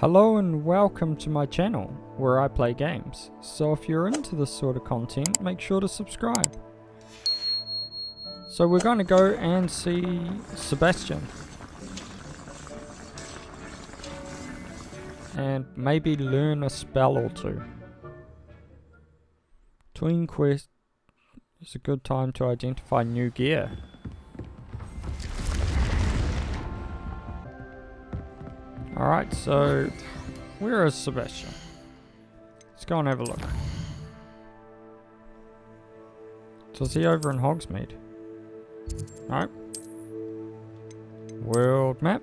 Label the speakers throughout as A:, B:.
A: Hello and welcome to my channel where I play games. So if you're into this sort of content, make sure to subscribe. So we're going to go and see Sebastian. And maybe learn a spell or two. Tween quest is a good time to identify new gear. Alright, so where is Sebastian? Let's go and have a look. So is he over in Hogsmeade? Nope. World map.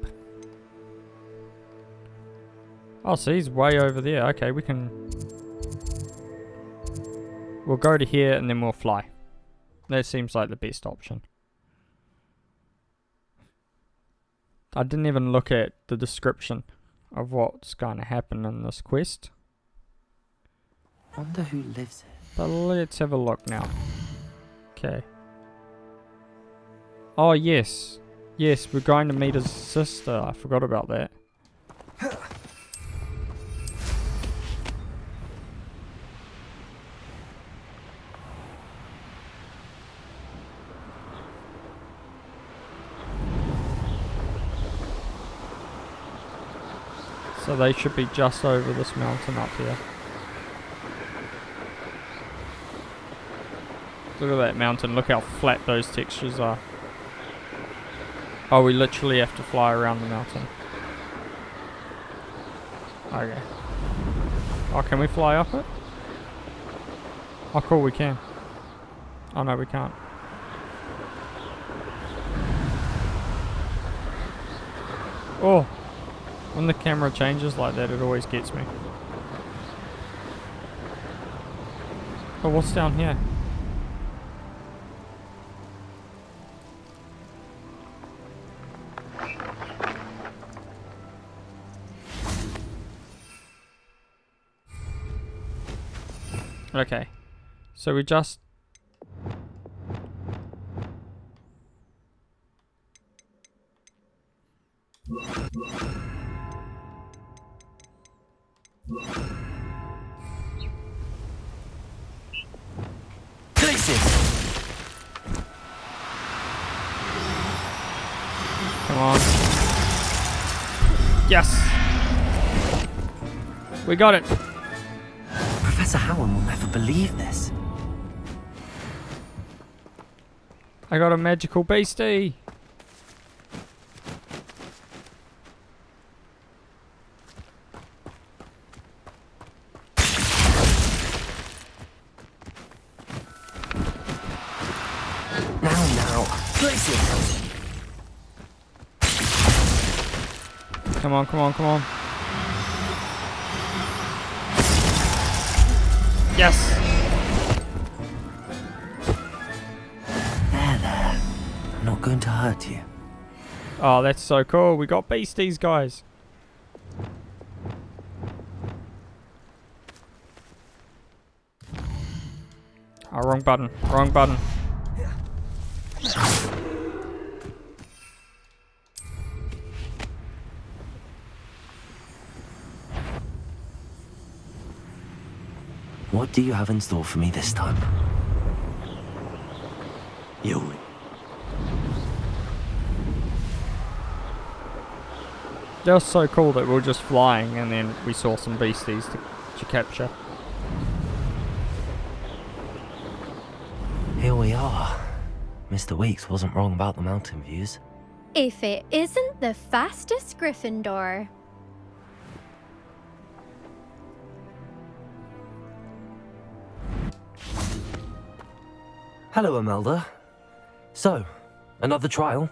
A: Oh, so he's way over there. Okay, we'll go to here and then we'll fly. That seems like the best option. I didn't even look at the description of what's going to happen in this quest.
B: Wonder who lives here.
A: But let's have a look now. Okay. Oh yes. Yes, we're going to meet his sister. I forgot about that. So they should be just over this mountain up here. Look at that mountain, look how flat those textures are. Oh, we literally have to fly around the mountain. Okay. Oh, can we fly up it? Oh cool, we can. Oh no, we can't. Oh! When the camera changes like that, it always gets me. Oh, what's down here? Okay. So we just... Come on. Yes! We got it!
B: Professor Howard will never believe this.
A: I got a magical beastie!
B: Now. Places.
A: Come on, come on, come on. Yes!
B: There. I'm not going to hurt you.
A: Oh, that's so cool. We got beasties, guys. Oh, wrong button. Wrong button.
B: What do you have in store for me this time? You.
A: That was so cool that we were just flying and then we saw some beasties to capture.
B: Here we are. Mr. Weeks wasn't wrong about the mountain views.
C: If it isn't the fastest Gryffindor.
B: Hello, Imelda. So, another trial?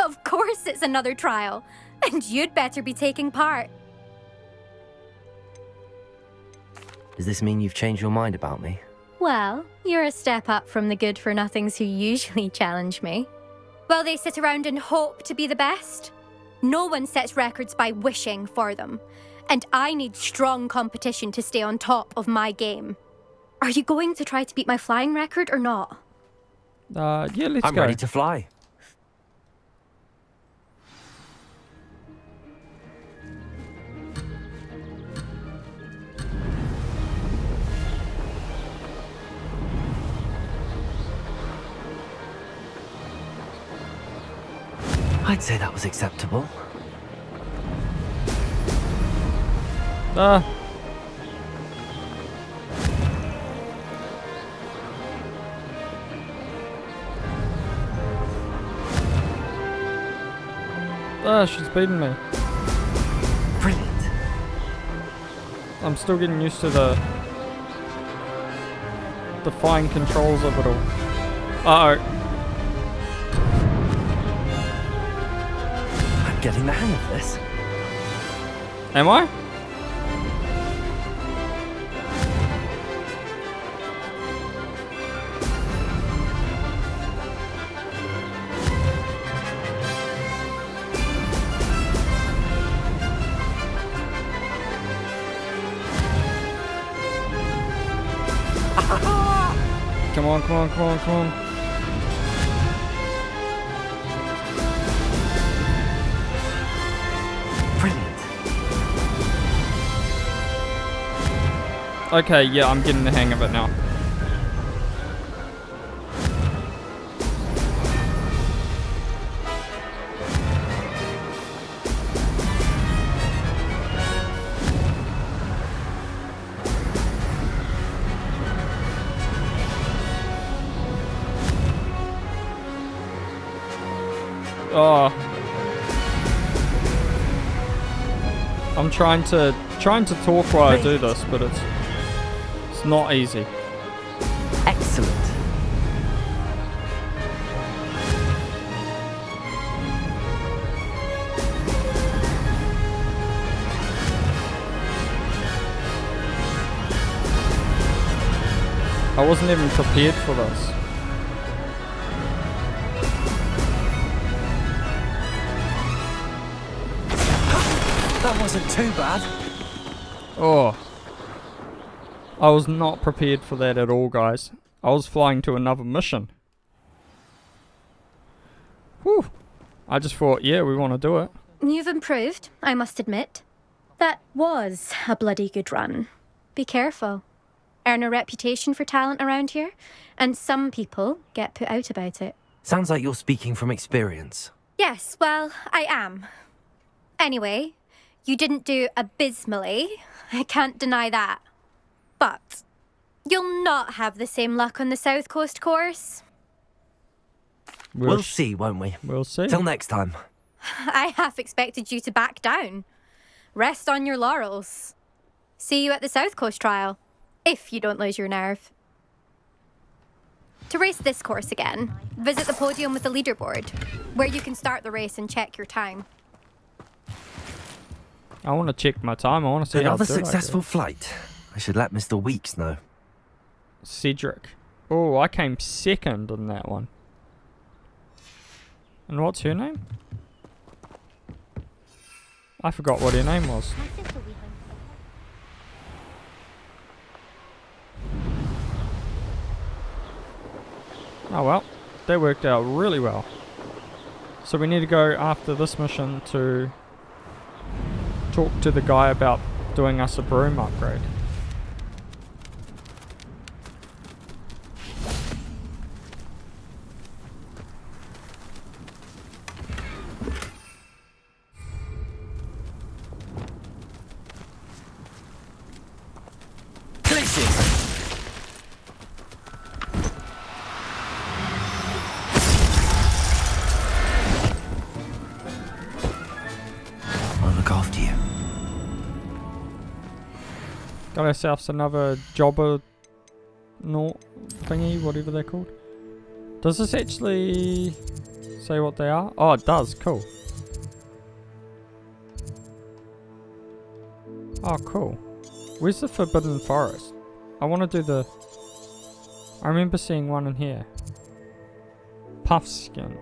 C: Of course it's another trial. And you'd better be taking part.
B: Does this mean you've changed your mind about me?
C: Well, you're a step up from the good-for-nothings who usually challenge me. Well, they sit around and hope to be the best. No one sets records by wishing for them. And I need strong competition to stay on top of my game. Are you going to try to beat my flying record or not?
A: Yeah, let's go.
B: I'm ready to fly. I'd say that was acceptable.
A: Ah. Ah, she's beating me.
B: Brilliant.
A: I'm still getting used to the fine controls of it all. Uh-oh.
B: I'm getting the hang of this.
A: Am I? Come on, come on, come on, come on.
B: Brilliant.
A: Okay, yeah, I'm getting the hang of it now. Oh. I'm trying to talk while I do this, but it's not easy.
B: Excellent.
A: I wasn't even prepared for this.
B: That wasn't too bad.
A: Oh. I was not prepared for that at all, guys. I was flying to another mission. Whew. I just thought, yeah, we want to do it.
C: You've improved, I must admit. That was a bloody good run. Be careful. Earn a reputation for talent around here, and some people get put out about it.
B: Sounds like you're speaking from experience.
C: Yes, well, I am. Anyway, you didn't do abysmally. I can't deny that. But you'll not have the same luck on the South Coast course.
B: We'll see, won't we?
A: We'll see.
B: Till next time.
C: I half expected you to back down. Rest on your laurels. See you at the South Coast trial, if you don't lose your nerve. To race this course again, visit the podium with the leaderboard, where you can start the race and check your time.
A: I want to check my time. I want to see how
B: Another
A: good I do.
B: successful flight. I should let Mr. Weeks know.
A: Cedric. Oh, I came second in that one. And what's her name? I forgot what her name was. Oh well, that worked out really well. So we need to go after this mission to talk to the guy about doing us a broom upgrade. Got ourselves another jobber thingy, whatever they're called. Does this actually say what they are? Oh, it does. Cool. Oh, cool. Where's the Forbidden Forest? I want to do the... I remember seeing one in here. Puff skin.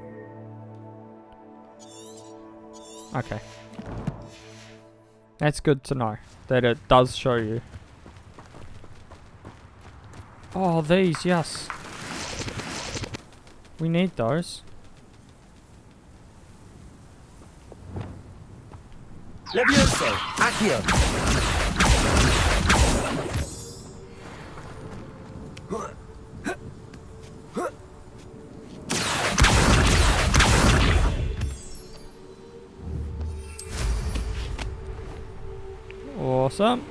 A: Okay. That's good to know, that it does show you. Oh, these, yes. We need those.
B: Levioso! Accio!
A: Awesome.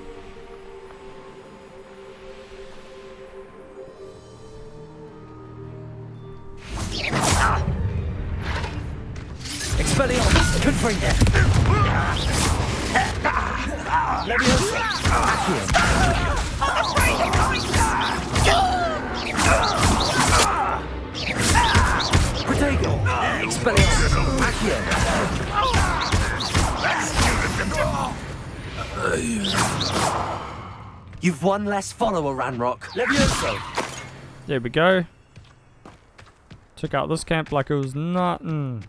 B: Expelliarmus, confringo. Leviosa, accio. Protego, Expelliarmus, accio. You've one less follower, Ranrock. Levioso.
A: There we go. Took out this camp like it was nothing.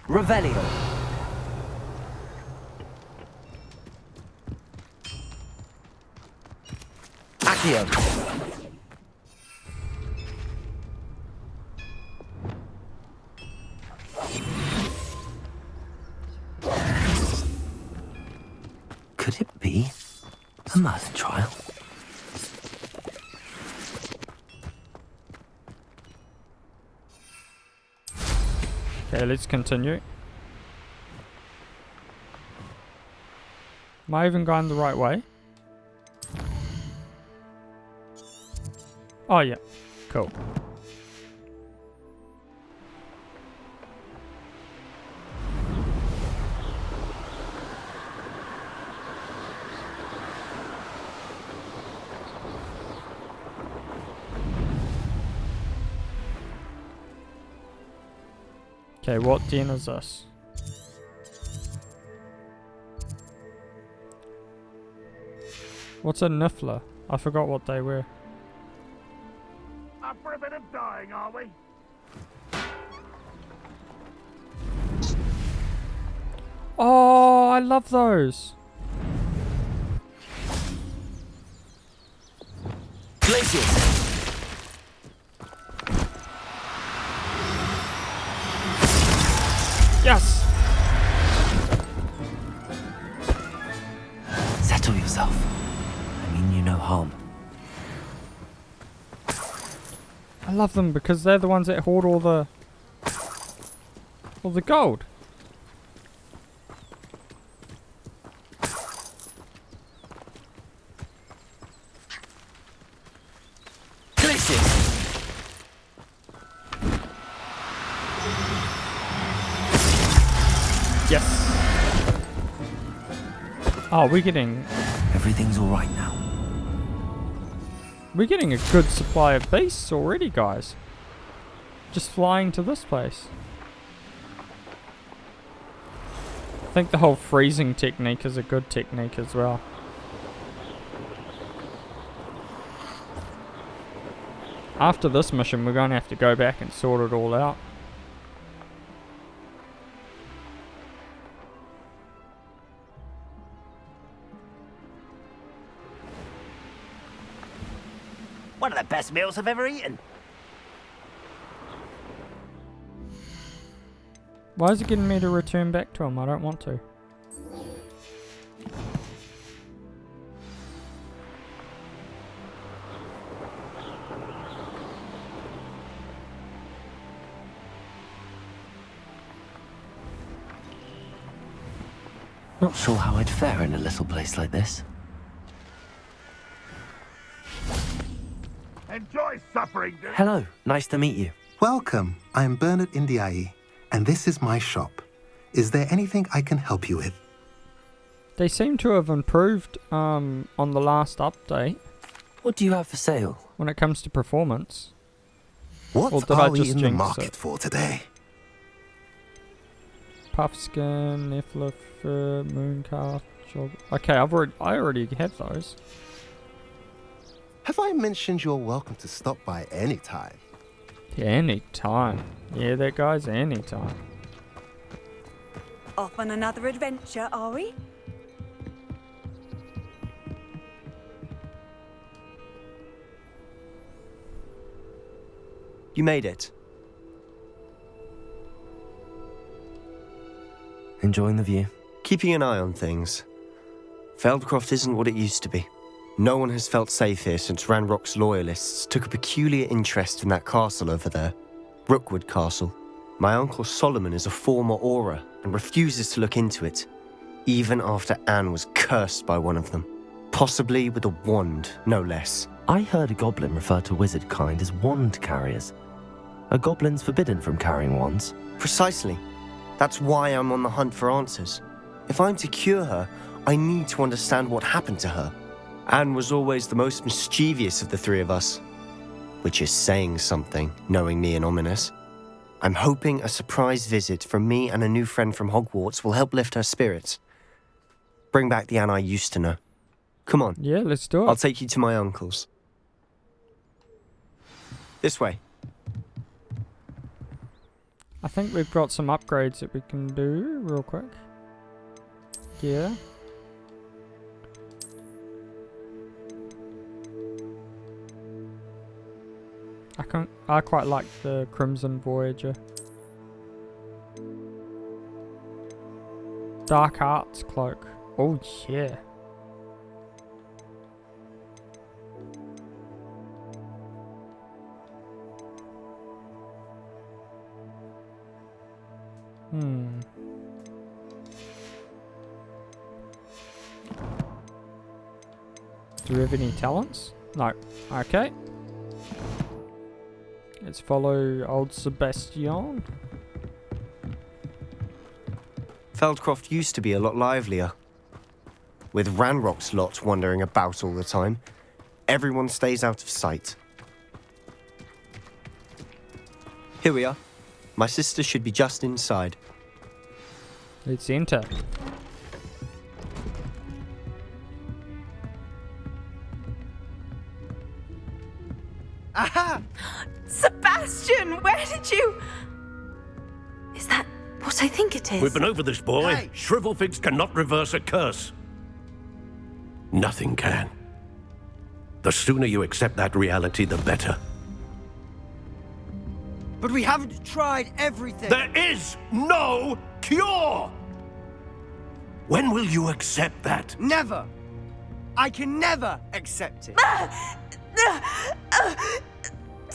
B: Revelio. Accio. Could it be a murder trial?
A: Okay, let's continue. Am I even going the right way? Oh yeah, cool. Okay, what den is this? What's a niffler? I forgot what they were.
D: Up for a bit of dying, are we?
A: Oh, I love those.
B: Glacius.
A: Yes!
B: Settle yourself. I mean you no harm.
A: I love them because they're the ones that hoard all the gold.
B: Glacius.
A: Yes. Oh, we're getting
B: Everything's all right now.
A: a good supply of beasts already, guys. Just flying to this place. I think the whole freezing technique is a good technique as well. After this mission, we're going to have to go back and sort it all out.
D: One of the best meals I've ever eaten.
A: Why is it getting me to return back to him? I don't want to.
B: Not sure how I'd fare in a little place like this.
D: Enjoy suffering, dude.
B: Hello, nice to meet you.
E: Welcome. I am Bernard Indiai, and this is my shop. Is there anything I can help you with?
A: They seem to have improved on the last update
B: What do you have for sale?
A: when it comes to performance.
E: What
A: Or did I
E: are we
A: just
E: in the
A: jinx
E: market
A: it?
E: for today?
A: Puffskin, Nephilim fur, mooncalf, jog. Okay, I already have those.
E: Have I mentioned you're welcome to stop by any time?
A: Yeah, anytime. Yeah, that guy's anytime.
F: Off on another adventure, are we?
G: You made it.
B: Enjoying the view?
G: Keeping an eye on things. Feldcroft isn't what it used to be. No one has felt safe here since Ranrock's loyalists took a peculiar interest in that castle over there, Rookwood Castle. My uncle Solomon is a former Auror and refuses to look into it, even after Anne was cursed by one of them. Possibly with a wand, no less.
B: I heard a goblin refer to wizard kind as wand carriers. Are goblins forbidden from carrying wands?
G: Precisely. That's why I'm on the hunt for answers. If I'm to cure her, I need to understand what happened to her. Anne was always the most mischievous of the three of us, which is saying something, knowing me and Ominous. I'm hoping a surprise visit from me and a new friend from Hogwarts will help lift her spirits. Bring back the Anne I used to know. Come on.
A: Yeah, let's do it.
G: I'll take you to my uncle's. This way.
A: I think we've got some upgrades that we can do real quick. Yeah. I quite like the Crimson Voyager. Dark Arts Cloak. Oh yeah. Do we have any talents? No. Okay. Let's follow old Sebastian.
G: Feldcroft used to be a lot livelier. With Ranrock's lot wandering about all the time, everyone stays out of sight. Here we are. My sister should be just inside.
A: Let's enter.
F: Aha! Sebastian, where did you... Is that what I think it is?
H: We've been over this, boy.
F: Hey.
H: Shrivelfigs cannot reverse a curse. Nothing can. The sooner you accept that reality, the better.
I: But we haven't tried everything.
H: There is no cure! When will you accept that?
I: Never. I can never accept it.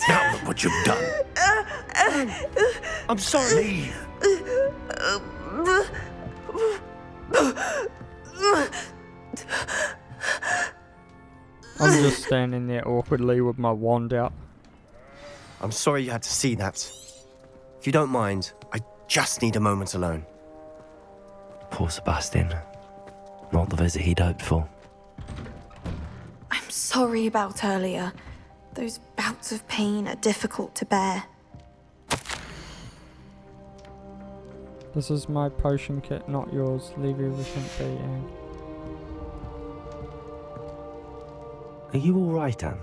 H: Now look what you've done.
I: I'm sorry.
H: Leave.
A: I'm just standing there awkwardly with my wand out.
G: I'm sorry you had to see that. If you don't mind, I just need a moment alone.
B: Poor Sebastian. Not the visit he'd hoped for.
F: I'm sorry about earlier. Those bouts of pain are difficult to bear.
A: This is my potion kit, not yours. Leave everything be, Anne.
B: Are you alright, Anne?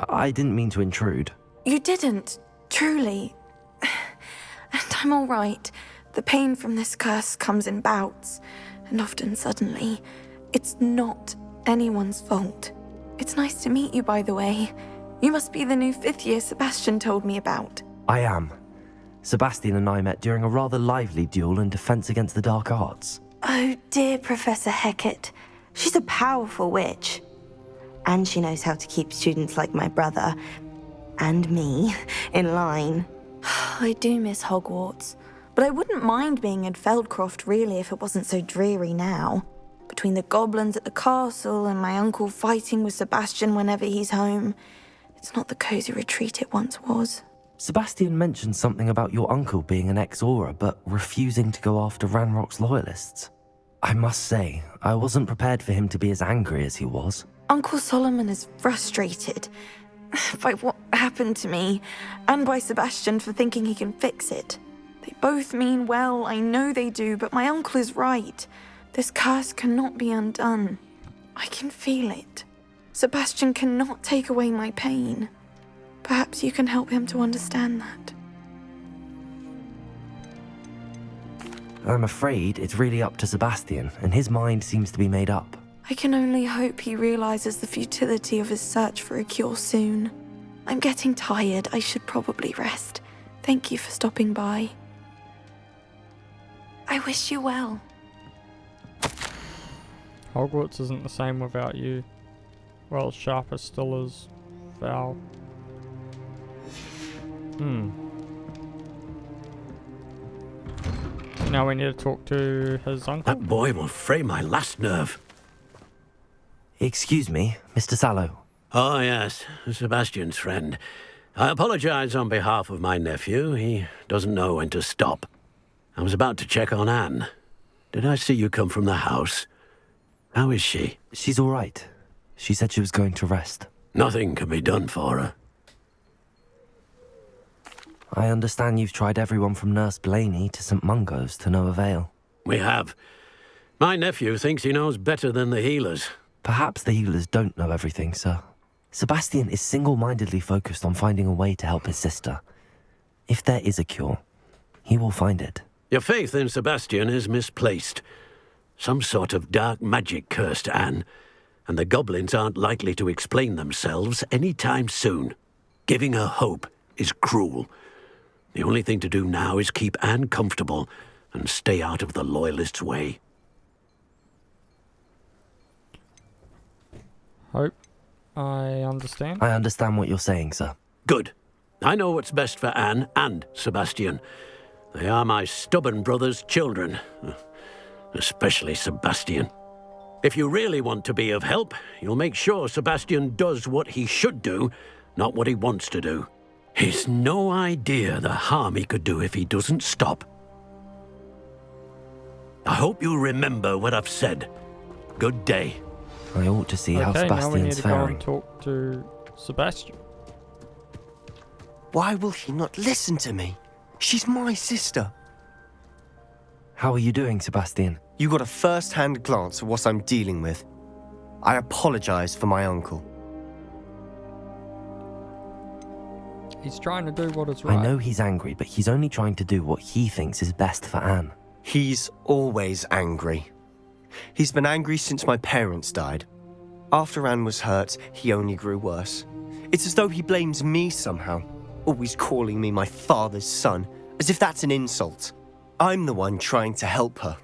B: I didn't mean to intrude.
F: You didn't, truly. And I'm all right. The pain from this curse comes in bouts, and often suddenly. It's not anyone's fault. It's nice to meet you, by the way. You must be the new 5th year Sebastian told me about.
B: I am. Sebastian and I met during a rather lively duel in defense against the dark arts.
J: Oh dear, Professor Hecat. She's a powerful witch. And she knows how to keep students like my brother, and me, in line.
F: I do miss Hogwarts, but I wouldn't mind being in Feldcroft really if it wasn't so dreary now. Between the goblins at the castle and my uncle fighting with Sebastian whenever he's home, it's not the cozy retreat it once was.
B: Sebastian mentioned something about your uncle being an ex-Auror, but refusing to go after Ranrock's loyalists. I must say, I wasn't prepared for him to be as angry as he was.
F: Uncle Solomon is frustrated by what happened to me, and by Sebastian for thinking he can fix it. They both mean well, I know they do, but my uncle is right. This curse cannot be undone. I can feel it. Sebastian cannot take away my pain. Perhaps you can help him to understand that.
B: I'm afraid it's really up to Sebastian, and his mind seems to be made up.
F: I can only hope he realizes the futility of his search for a cure soon. I'm getting tired. I should probably rest. Thank you for stopping by. I wish you well.
A: Hogwarts isn't the same without you. Well, sharp as still is foul. Now we need to talk to his uncle.
H: That boy will fray my last nerve.
B: Excuse me, Mr. Sallow.
H: Oh, yes, Sebastian's friend. I apologize on behalf of my nephew. He doesn't know when to stop. I was about to check on Anne. Did I see you come from the house? How is she?
B: She's all right. She said she was going to rest.
H: Nothing can be done for her.
B: I understand you've tried everyone from Nurse Blaney to St. Mungo's to no avail.
H: We have. My nephew thinks he knows better than the healers.
B: Perhaps the healers don't know everything, sir. Sebastian is single-mindedly focused on finding a way to help his sister. If there is a cure, he will find it.
H: Your faith in Sebastian is misplaced. Some sort of dark magic cursed Anne, and the goblins aren't likely to explain themselves any time soon. Giving her hope is cruel. The only thing to do now is keep Anne comfortable and stay out of the Loyalists' way.
A: Hope. I understand.
B: I understand what you're saying, sir.
H: Good. I know what's best for Anne and Sebastian. They are my stubborn brother's children. Especially Sebastian. If you really want to be of help, you'll make sure Sebastian does what he should do, not what he wants to do. He's no idea the harm he could do if he doesn't stop. I hope you'll remember what I've said. Good day.
B: I ought to see how
A: Okay, now we need
B: Sebastian's
A: to go
B: faring.
A: and talk to Sebastian.
G: Why will he not listen to me? She's my sister.
B: How are you doing, Sebastian?
G: You got a first-hand glance at what I'm dealing with. I apologize for my uncle.
A: He's trying to do what is right.
B: I know he's angry, but he's only trying to do what he thinks is best for Anne.
G: He's always angry. He's been angry since my parents died. After Anne was hurt, he only grew worse. It's as though he blames me somehow, always calling me my father's son, as if that's an insult. I'm the one trying to help her.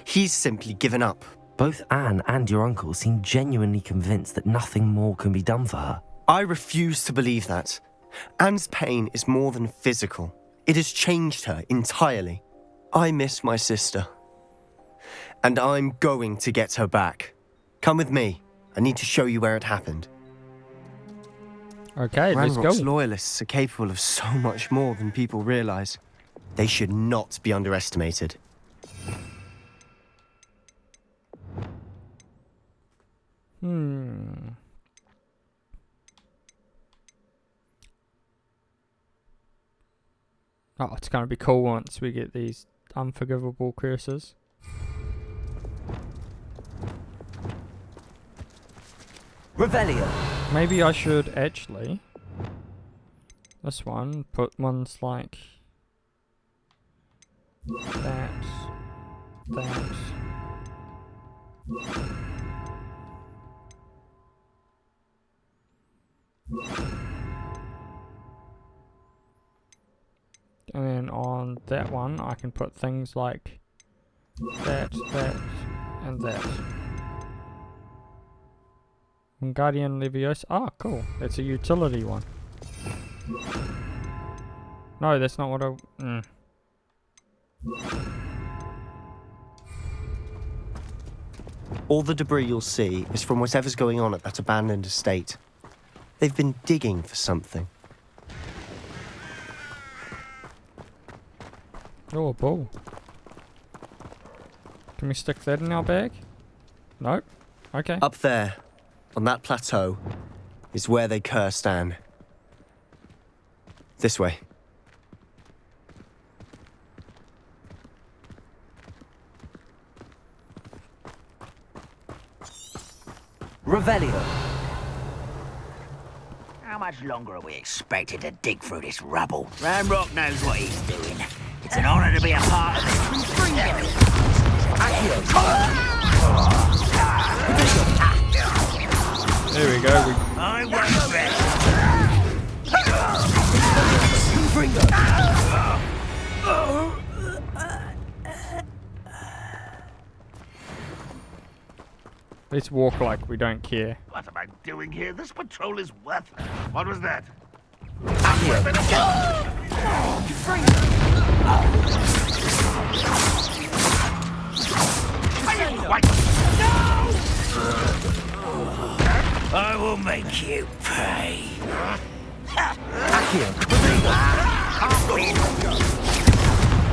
G: He's simply given up.
B: Both Anne and your uncle seem genuinely convinced that nothing more can be done for her.
G: I refuse to believe that. Anne's pain is more than physical. It has changed her entirely. I miss my sister. And I'm going to get her back. Come with me. I need to show you where it happened.
A: Okay, let's go.
G: Ranrock's loyalists are capable of so much more than people realize. They should not be underestimated.
A: Oh, it's going to be cool once we get these unforgivable curses.
I: Revelio.
A: Maybe I should actually... This one, put ones like... That. And then on that one, I can put things like that, and that. Guardian Leviosa. Ah, cool. That's a utility one. No, that's not what I...
G: All the debris you'll see is from whatever's going on at that abandoned estate. They've been digging for something.
A: Oh, a ball. Can we stick that in our bag? Nope. Okay.
G: Up there, on that plateau, is where they cursed Anne. This way.
I: Revelio.
D: How much longer are we expected to dig through this rubble? Ranrock knows what he's doing. It's an honor to be a part of this.
A: There we go.
D: I won't rest.
A: Let's walk like we don't care.
D: What about
K: doing here? This patrol is worthless. What was that?
D: I will make you pay.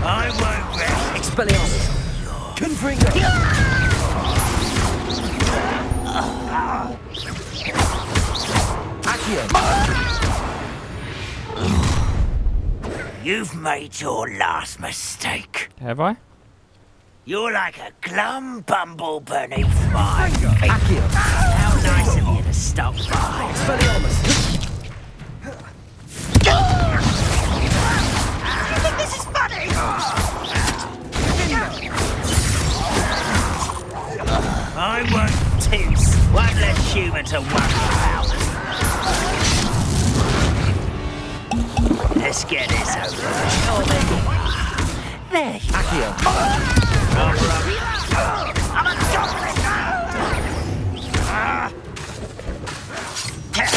D: I won't rest.
B: Expelliarmus! Confringo!
D: You've made your last mistake.
A: Have I?
D: You're like a glum bumble beneath my feet. How nice of you to stop by. You think this is funny? I won't toots. One less human to worry about. Let's get this over. There you are. I'm a goblin now! Get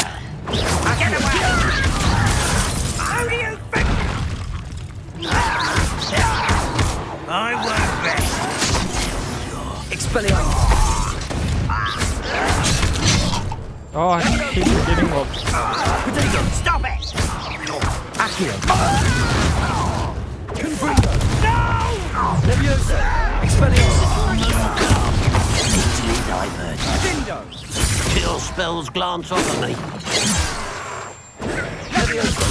D: away! How do you think? I won't rest.
B: Expelliarmus!
A: Oh, I keep forgetting what.
D: Stop it!
B: Accio!
D: Confringo! No!
B: Leviosa! Expelliarmus!
D: Easily diverted.
I: Dindo!
H: Kill spells glance off at me.
B: Leviosa!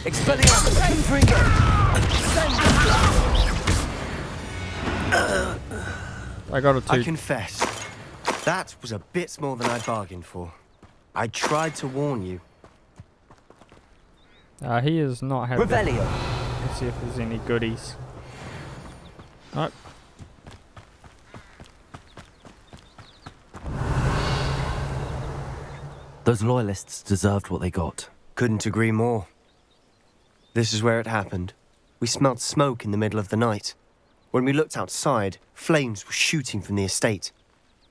B: Expelliarmus! Confringo!
A: I got a 2.
G: I confess, that was a bit more than I bargained for. I tried to warn you.
A: He is not happy.
B: Revelio!
A: Let's see if there's any goodies. Nope.
B: Those loyalists deserved what they got.
G: Couldn't agree more. This is where it happened. We smelled smoke in the middle of the night. When we looked outside, flames were shooting from the estate.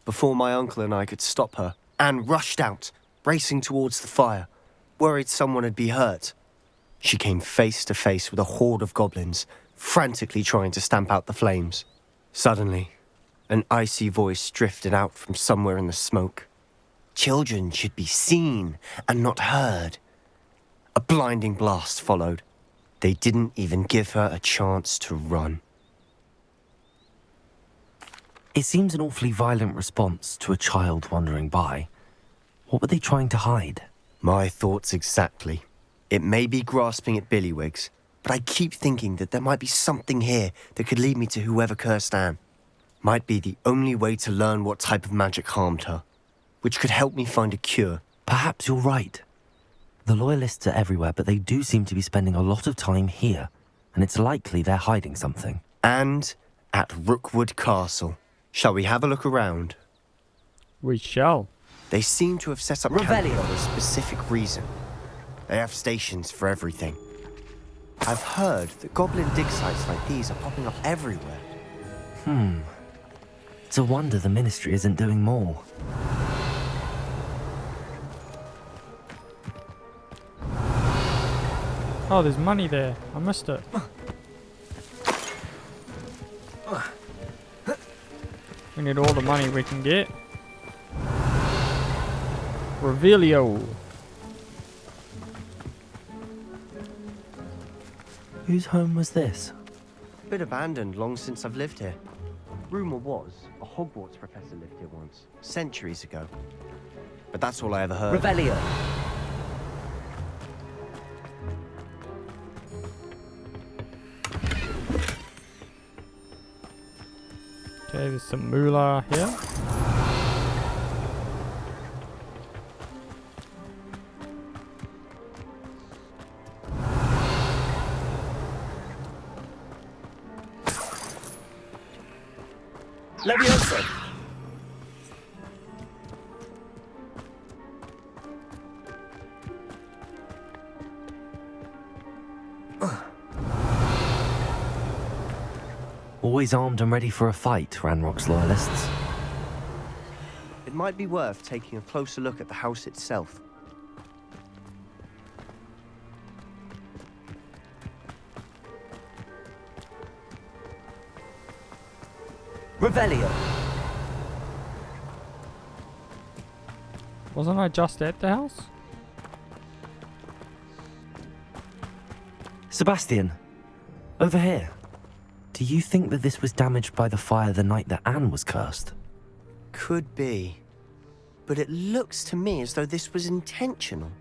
G: Before my uncle and I could stop her, Anne rushed out, racing towards the fire, worried someone had been hurt. She came face to face with a horde of goblins, frantically trying to stamp out the flames. Suddenly, an icy voice drifted out from somewhere in the smoke. Children should be seen and not heard. A blinding blast followed. They didn't even give her a chance to run.
B: It seems an awfully violent response to a child wandering by. What were they trying to hide?
G: My thoughts exactly. It may be grasping at Billywigs, but I keep thinking that there might be something here that could lead me to whoever cursed Anne. Might be the only way to learn what type of magic harmed her, which could help me find a cure.
B: Perhaps you're right. The loyalists are everywhere, but they do seem to be spending a lot of time here, and it's likely they're hiding something.
G: And at Rookwood Castle. Shall we have a look around?
A: We shall.
G: They seem to have set up camp for a specific reason. They have stations for everything. I've heard that goblin dig sites like these are popping up everywhere.
B: It's a wonder the Ministry isn't doing more.
A: Oh, there's money there. I missed it. We need all the money we can get. Revelio.
B: Whose home was this?
G: Been abandoned long since I've lived here. Rumour was a Hogwarts professor lived here once, centuries ago. But that's all I ever heard.
B: Revelio.
A: Okay, there's some moolah here.
B: Leviosa. Always armed and ready for a fight, Ranrock's loyalists.
G: It might be worth taking a closer look at the house itself.
B: Revelio.
A: Wasn't I just at the house?
B: Sebastian, over here. Do you think that this was damaged by the fire the night that Anne was cursed?
G: Could be. But it looks to me as though this was intentional.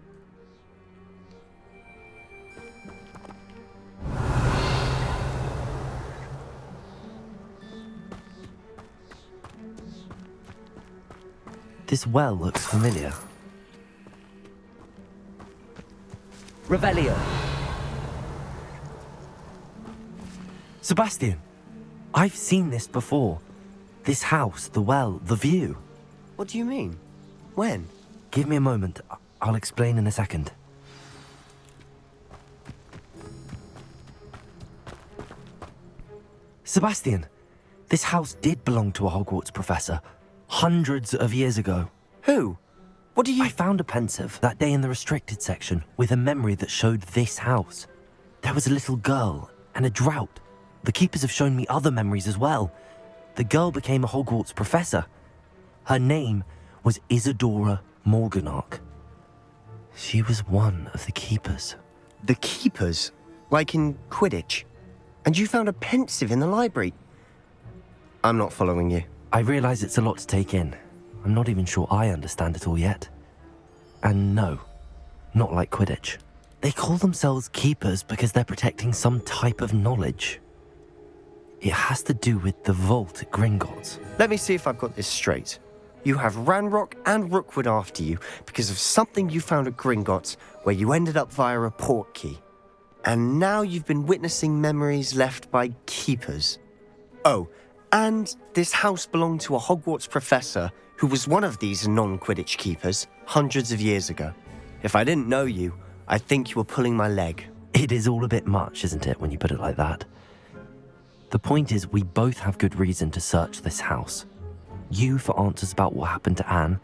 B: This well looks familiar. Revelio. Sebastian, I've seen this before. This house, the well, the view.
G: What do you mean? When?
B: Give me a moment. I'll explain in a second. Sebastian, this house did belong to a Hogwarts professor hundreds of years ago.
G: Who? What do you...
B: I found a pensive that day in the restricted section with a memory that showed this house. There was a little girl and a drought. The keepers have shown me other memories as well. The girl became a Hogwarts professor. Her name was Isadora Morganach. She was one of the keepers.
G: The keepers? Like in Quidditch? And you found a pensive in the library? I'm not following you.
B: I realize it's a lot to take in. I'm not even sure I understand it all yet. And no, not like Quidditch. They call themselves keepers because they're protecting some type of knowledge. It has to do with the vault at Gringotts.
G: Let me see if I've got this straight. You have Ranrock and Rookwood after you because of something you found at Gringotts where you ended up via a portkey. And now you've been witnessing memories left by keepers. Oh, and this house belonged to a Hogwarts professor who was one of these non-Quidditch keepers hundreds of years ago. If I didn't know you, I'd think you were pulling my leg.
B: It is all a bit much, isn't it, when you put it like that? The point is, we both have good reason to search this house. You for answers about what happened to Anne,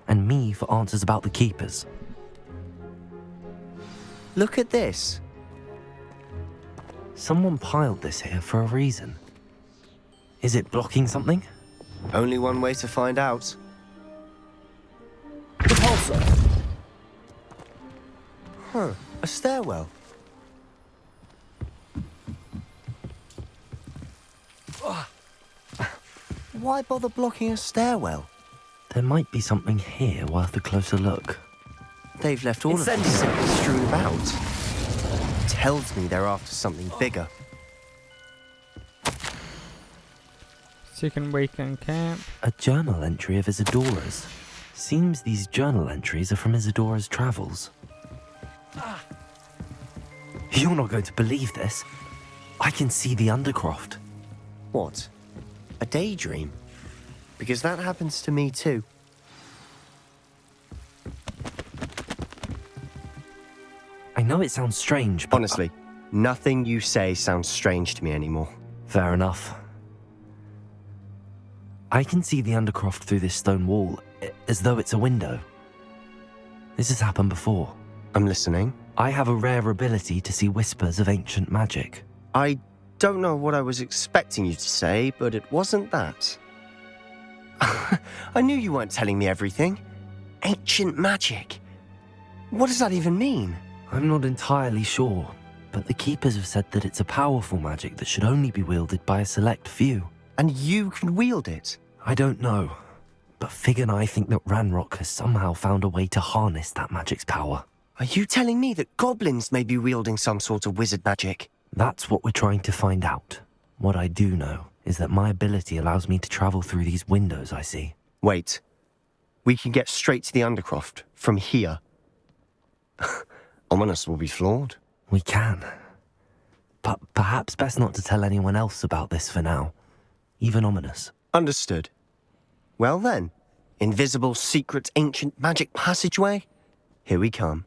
B: and me for answers about the keepers.
G: Look at this.
B: Someone piled this here for a reason. Is it blocking something?
G: Only one way to find out.
B: Repulsor!
G: Huh, a stairwell. Why bother blocking a stairwell?
B: There might be something here worth a closer look.
G: They've left all of these simply strewn about. Tells me they're after something bigger.
A: Second week in camp.
B: A journal entry of Isadora's. Seems these journal entries are from Isadora's travels. You're not going to believe this. I can see the Undercroft.
G: What? A daydream? Because that happens to me too.
B: I know it sounds strange, but...
G: Honestly, nothing you say sounds strange to me anymore.
B: Fair enough. I can see the Undercroft through this stone wall, as though it's a window. This has happened before.
G: I'm listening.
B: I have a rare ability to see whispers of ancient magic.
G: I don't know what I was expecting you to say, but it wasn't that. I knew you weren't telling me everything. Ancient magic. What does that even mean?
B: I'm not entirely sure, but the Keepers have said that it's a powerful magic that should only be wielded by a select few.
G: And you can wield it?
B: I don't know, but Fig and I think that Ranrock has somehow found a way to harness that magic's power.
G: Are you telling me that goblins may be wielding some sort of wizard magic?
B: That's what we're trying to find out. What I do know is that my ability allows me to travel through these windows I see.
G: Wait. We can get straight to the Undercroft from here. Ominous will be flawed.
B: We can. But perhaps best not to tell anyone else about this for now. Even Ominous.
G: Understood. Well then, invisible, secret, ancient magic passageway, here we come.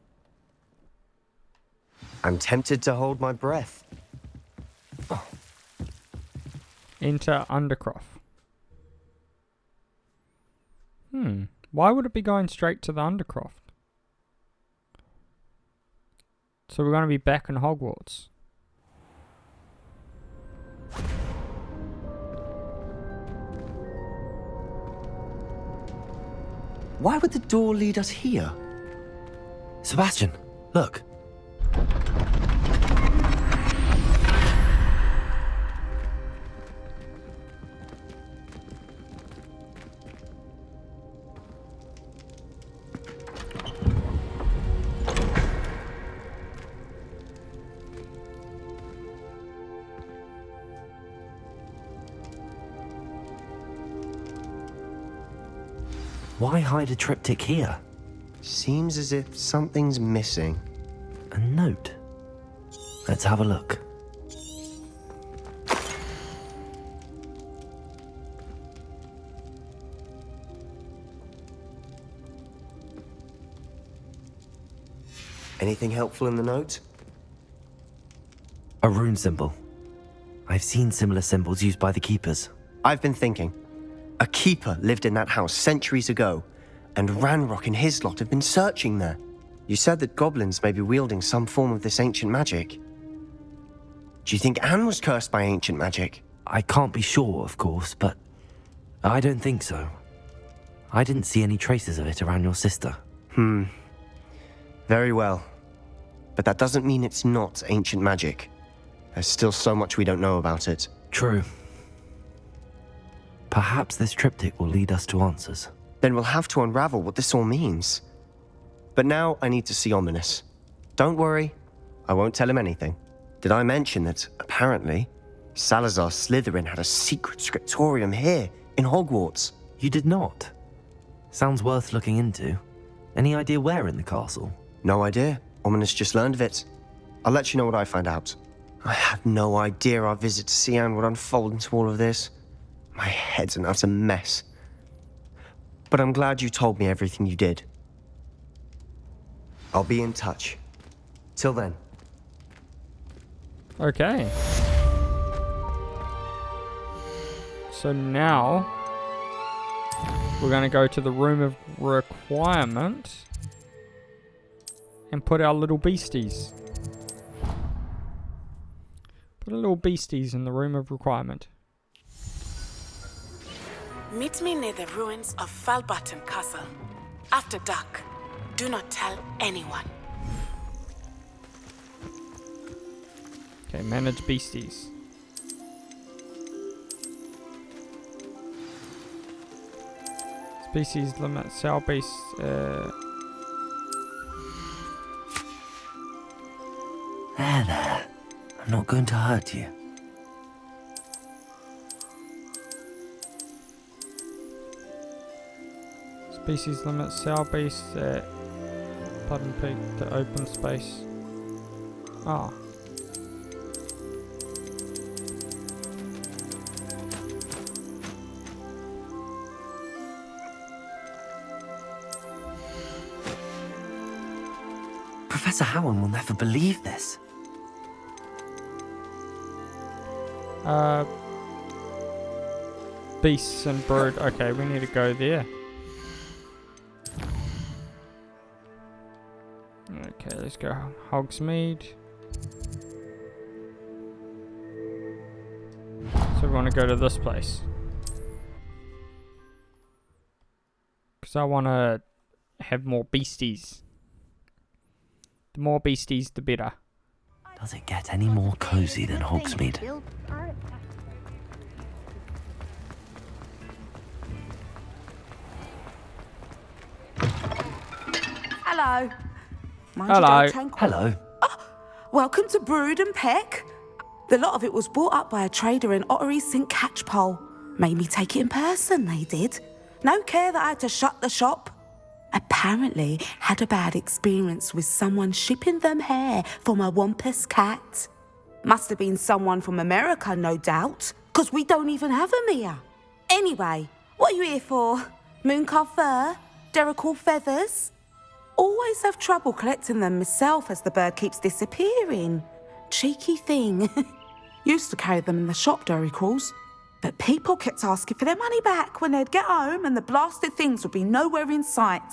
G: I'm tempted to hold my breath. Oh.
A: Enter Undercroft. Why would it be going straight to the Undercroft? So we're going to be back in Hogwarts.
G: Why would the door lead us here?
B: Sebastian, look. Why hide a triptych here?
G: Seems as if something's missing.
B: A note. Let's have a look.
G: Anything helpful in the note?
B: A rune symbol. I've seen similar symbols used by the keepers.
G: I've been thinking. A keeper lived in that house centuries ago, and Ranrock and his lot have been searching there. You said that goblins may be wielding some form of this ancient magic. Do you think Anne was cursed by ancient magic?
B: I can't be sure, of course, but I don't think so. I didn't see any traces of it around your sister.
G: Very well. But that doesn't mean it's not ancient magic. There's still so much we don't know about it.
B: True. Perhaps this triptych will lead us to answers.
G: Then we'll have to unravel what this all means. But now I need to see Ominous. Don't worry, I won't tell him anything. Did I mention that, apparently, Salazar Slytherin had a secret scriptorium here in Hogwarts?
B: You did not? Sounds worth looking into. Any idea where in the castle?
G: No idea. Ominous just learned of it. I'll let you know what I find out. I had no idea our visit to Cian would unfold into all of this. My head's an utter mess. But I'm glad you told me everything you did. I'll be in touch. Till then.
A: Okay. So now we're going to go to the room of requirement and put our little beasties. Put our little beasties in the room of requirement.
L: Meet me near the ruins of Falbutton Castle. After dark. Do not tell anyone.
A: Okay, manage beasties. Species limit, cell base,
B: There. I'm not going to hurt you.
A: species limit, cell base, button pick to open space. Ah.
B: Professor Howard will never believe this.
A: Beasts and brood. Okay, we need to go there. Okay, let's go Hogsmeade. So we want to go to this place. Because I want to have more beasties. The more beasties, the better.
B: Does it get any more cozy than Hogsmeade?
L: Hello. Mind
A: Hello.
L: you don't change-
B: Hello.
L: Welcome to Brood and Peck. The lot of it was bought up by a trader in Ottery St. Catchpole. Made me take it in person, they did. No care that I had to shut the shop. Apparently had a bad experience with someone shipping them hair for my Wampus cat. Must have been someone from America, no doubt, because we don't even have them here. Anyway, what are you here for? Mooncarved fur? Derrickle feathers? Always have trouble collecting them myself as the bird keeps disappearing. Cheeky thing. Used to carry them in the shop, Derricles. But people kept asking for their money back when they'd get home and the blasted things would be nowhere in sight.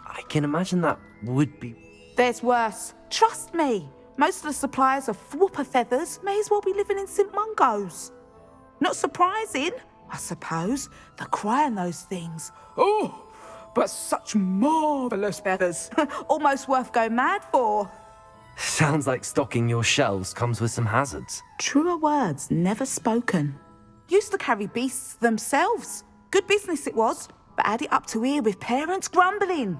B: I can imagine that would be...
L: There's worse. Trust me. Most of the suppliers of whooper feathers may as well be living in St. Mungo's. Not surprising, I suppose, the cry in those things. Oh, but such marvellous feathers. Almost worth going mad for.
B: Sounds like stocking your shelves comes with some hazards.
L: Truer words never spoken. Used to carry beasts themselves. Good business it was, but add it up to here with parents grumbling.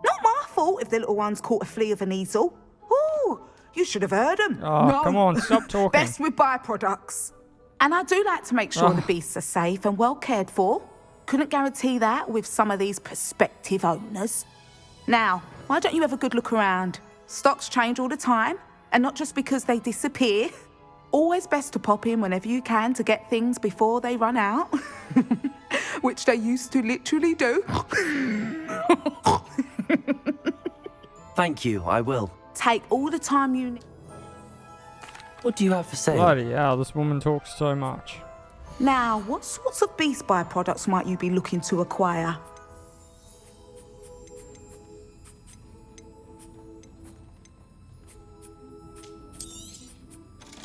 L: Not my fault if the little ones caught a flea of an easel. Ooh, you should have heard them.
A: Oh, no. Come on, stop talking.
L: Best with byproducts. And I do like to make sure the beasts are safe and well cared for. Couldn't guarantee that with some of these prospective owners. Now, why don't you have a good look around? Stocks change all the time, and not just because they disappear. Always best to pop in whenever you can to get things before they run out. Which they used to literally do.
B: Thank you, I will.
L: Take all the time you need.
B: What do you have for sale?
A: Bloody hell, this woman talks so much.
L: Now, what sorts of beast byproducts might you be looking to acquire?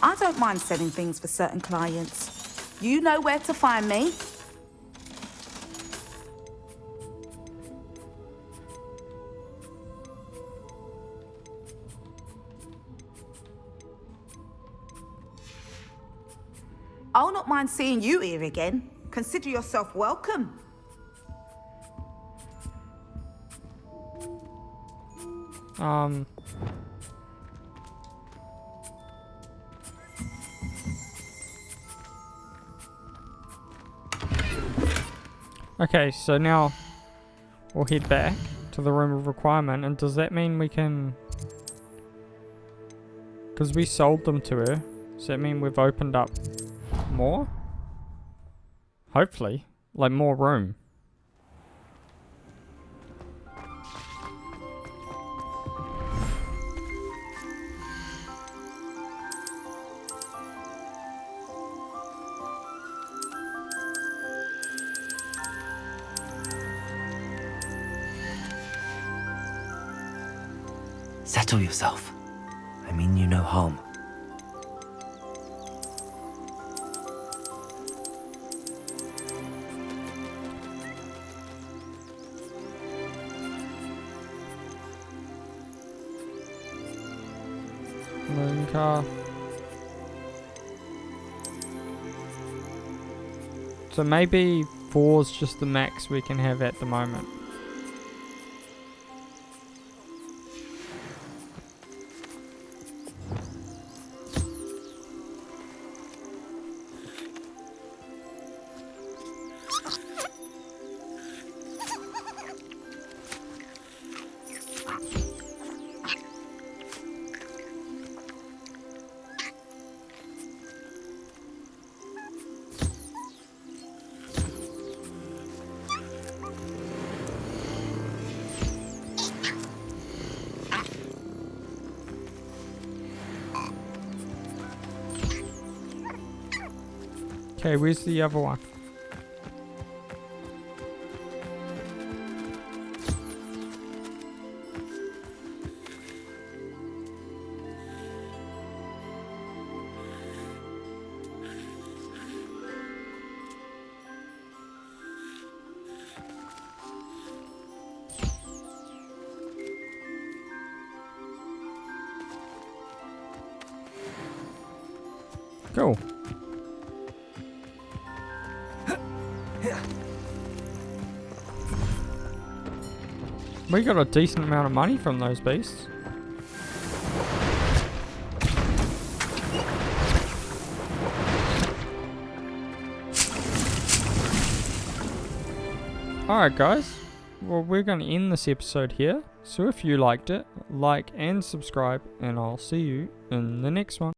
L: I don't mind selling things for certain clients. You know where to find me. I'll not mind seeing you here again. Consider yourself welcome.
A: Okay, so now we'll head back to the room of requirement, and does that mean we can... Because we sold them to her, does that mean we've opened up more? Hopefully, like more room.
B: Settle yourself. I mean you no harm.
A: Mooncar. So maybe 4's just the max we can have at the moment. Okay, where's the other one? Cool. We got a decent amount of money from those beasts. Alright guys, well we're going to end this episode here. So if you liked it, like and subscribe, and I'll see you in the next one.